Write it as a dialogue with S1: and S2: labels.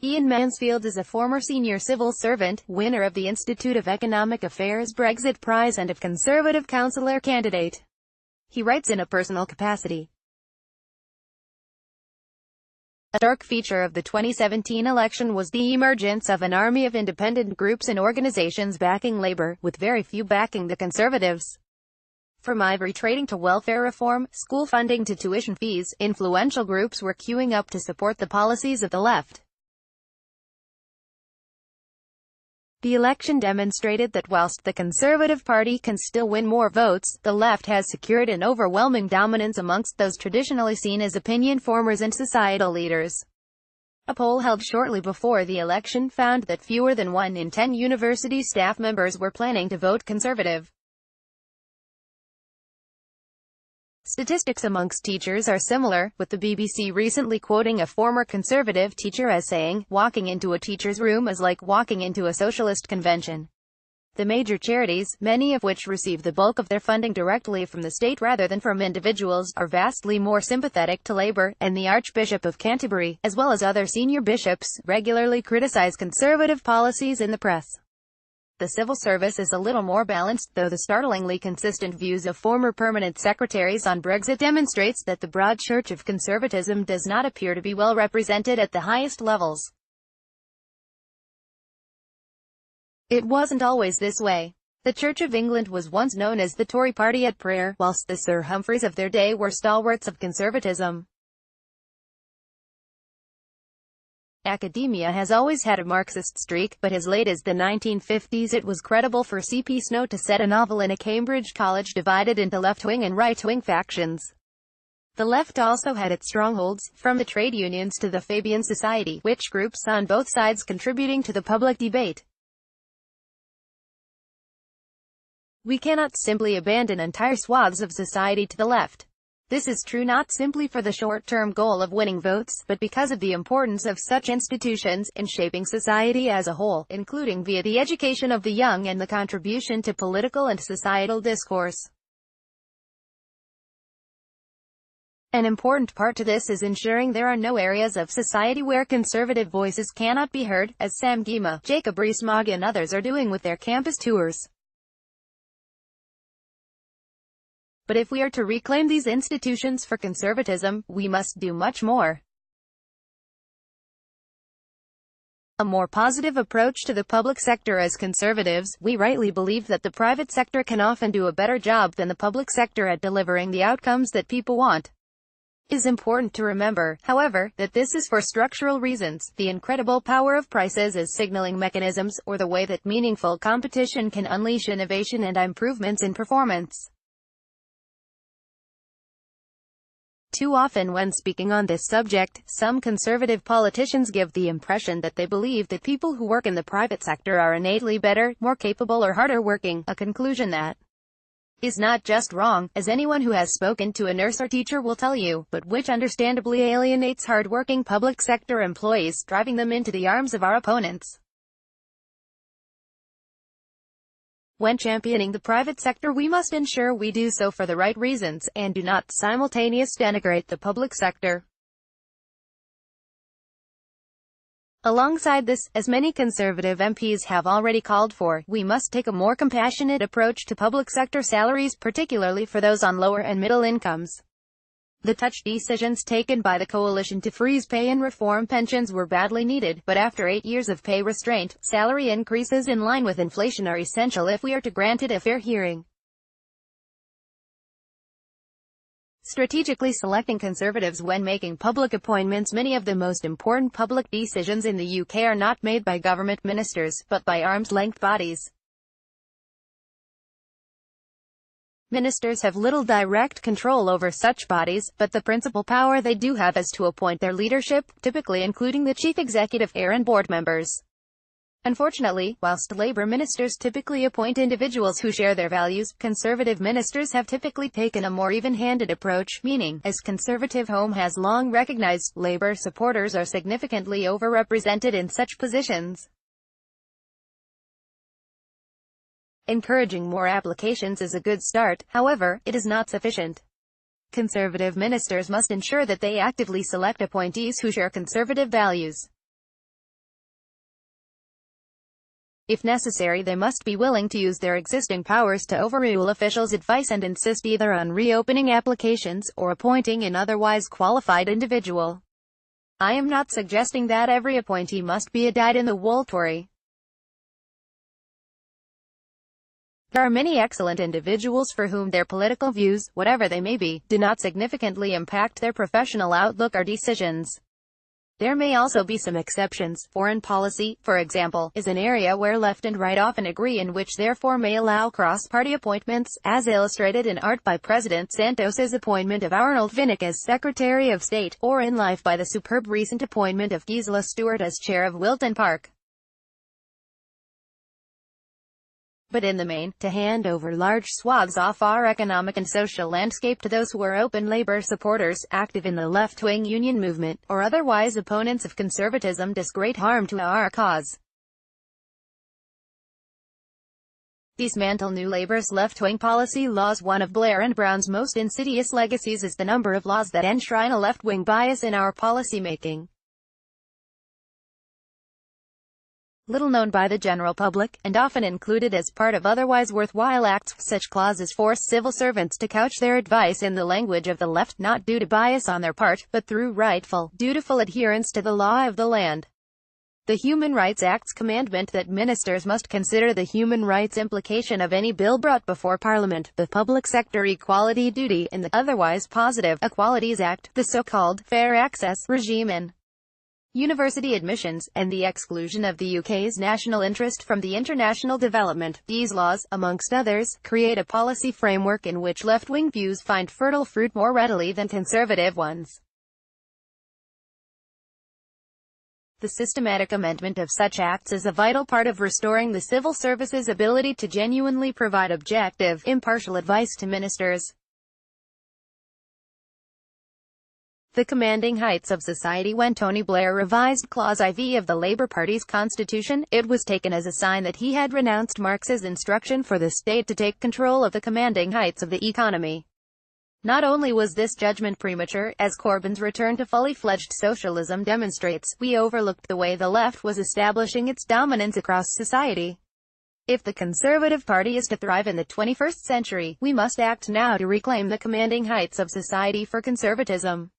S1: Iain Mansfield is a former senior civil servant, winner of the Institute of Economic Affairs Brexit Prize and a Conservative councillor candidate. He writes in a personal capacity. A dark feature of the 2017 election was the emergence of an army of independent groups and organisations backing Labour, with very few backing the Conservatives. From ivory trading to welfare reform, school funding to tuition fees, influential groups were queuing up to support the policies of the left. The election demonstrated that whilst the Conservative Party can still win more votes, the left has secured an overwhelming dominance amongst those traditionally seen as opinion formers and societal leaders. A poll held shortly before the election found that fewer than 1 in 10 university staff members were planning to vote Conservative. Statistics amongst teachers are similar, with the BBC recently quoting a former Conservative teacher as saying, "Walking into a teacher's room is like walking into a socialist convention." The major charities, many of which receive the bulk of their funding directly from the state rather than from individuals, are vastly more sympathetic to Labour, and the Archbishop of Canterbury, as well as other senior bishops, regularly criticise Conservative policies in the press. The civil service is a little more balanced, though the startlingly consistent views of former permanent secretaries on Brexit demonstrates that the broad church of conservatism does not appear to be well represented at the highest levels. It wasn't always this way. The Church of England was once known as the Tory party at prayer, whilst the Sir Humphreys of their day were stalwarts of conservatism. Academia has always had a Marxist streak, but as late as the 1950s it was credible for C.P. Snow to set a novel in a Cambridge college divided into left-wing and right-wing factions. The left also had its strongholds, from the trade unions to the Fabian Society, which groups on both sides contributing to the public debate. We cannot simply abandon entire swaths of society to the left. This is true not simply for the short-term goal of winning votes, but because of the importance of such institutions in shaping society as a whole, including via the education of the young and the contribution to political and societal discourse. An important part to this is ensuring there are no areas of society where conservative voices cannot be heard, as Sam Gyimah, Jacob Rees-Mogg and others are doing with their campus tours. But if we are to reclaim these institutions for conservatism, we must do much more. A more positive approach to the public sector. As conservatives, we rightly believe that the private sector can often do a better job than the public sector at delivering the outcomes that people want. It is important to remember, however, that this is for structural reasons, the incredible power of prices as signaling mechanisms, or the way that meaningful competition can unleash innovation and improvements in performance. Too often when speaking on this subject, some conservative politicians give the impression that they believe that people who work in the private sector are innately better, more capable or harder working, a conclusion that is not just wrong, as anyone who has spoken to a nurse or teacher will tell you, but which understandably alienates hard-working public sector employees, driving them into the arms of our opponents. When championing the private sector, we must ensure we do so for the right reasons, and do not simultaneously denigrate the public sector. Alongside this, as many Conservative MPs have already called for, we must take a more compassionate approach to public sector salaries, particularly for those on lower and middle incomes. The tough decisions taken by the coalition to freeze pay and reform pensions were badly needed, but after 8 years of pay restraint, salary increases in line with inflation are essential if we are to grant it a fair hearing. Strategically selecting Conservatives when making public appointments. Many of the most important public decisions in the UK are not made by government ministers, but by arm's-length bodies. Ministers have little direct control over such bodies, but the principal power they do have is to appoint their leadership, typically including the chief executive and board members. Unfortunately, whilst Labour ministers typically appoint individuals who share their values, Conservative ministers have typically taken a more even-handed approach, meaning, as Conservative Home has long recognised, Labour supporters are significantly overrepresented in such positions. Encouraging more applications is a good start, however, it is not sufficient. Conservative ministers must ensure that they actively select appointees who share conservative values. If necessary, they must be willing to use their existing powers to overrule officials' advice and insist either on reopening applications, or appointing an otherwise qualified individual. I am not suggesting that every appointee must be a dyed-in-the-wool Tory. There are many excellent individuals for whom their political views, whatever they may be, do not significantly impact their professional outlook or decisions. There may also be some exceptions. Foreign policy, for example, is an area where left and right often agree and which therefore may allow cross-party appointments, as illustrated in art by President Santos's appointment of Arnold Vinnick as Secretary of State, or in life by the superb recent appointment of Gisela Stuart as chair of Wilton Park. But in the main, to hand over large swaths off our economic and social landscape to those who are open Labour supporters, active in the left-wing union movement, or otherwise opponents of conservatism, does great harm to our cause. Dismantle New Labour's left-wing policy laws. One of Blair and Brown's most insidious legacies is the number of laws that enshrine a left-wing bias in our policy-making. Little known by the general public, and often included as part of otherwise worthwhile acts, such clauses force civil servants to couch their advice in the language of the left, not due to bias on their part, but through rightful, dutiful adherence to the law of the land. The Human Rights Act's commandment that ministers must consider the human rights implication of any bill brought before Parliament, the Public Sector Equality Duty, and the otherwise positive Equalities Act, the so-called Fair Access regime in university admissions, and the exclusion of the UK's national interest from the international development. These laws, amongst others, create a policy framework in which left-wing views find fertile fruit more readily than conservative ones. The systematic amendment of such acts is a vital part of restoring the civil service's ability to genuinely provide objective, impartial advice to ministers. The commanding heights of society. When Tony Blair revised Clause IV of the Labour Party's constitution, it was taken as a sign that he had renounced Marx's instruction for the state to take control of the commanding heights of the economy. Not only was this judgment premature, as Corbyn's return to fully-fledged socialism demonstrates, we overlooked the way the left was establishing its dominance across society. If the Conservative Party is to thrive in the 21st century, we must act now to reclaim the commanding heights of society for conservatism.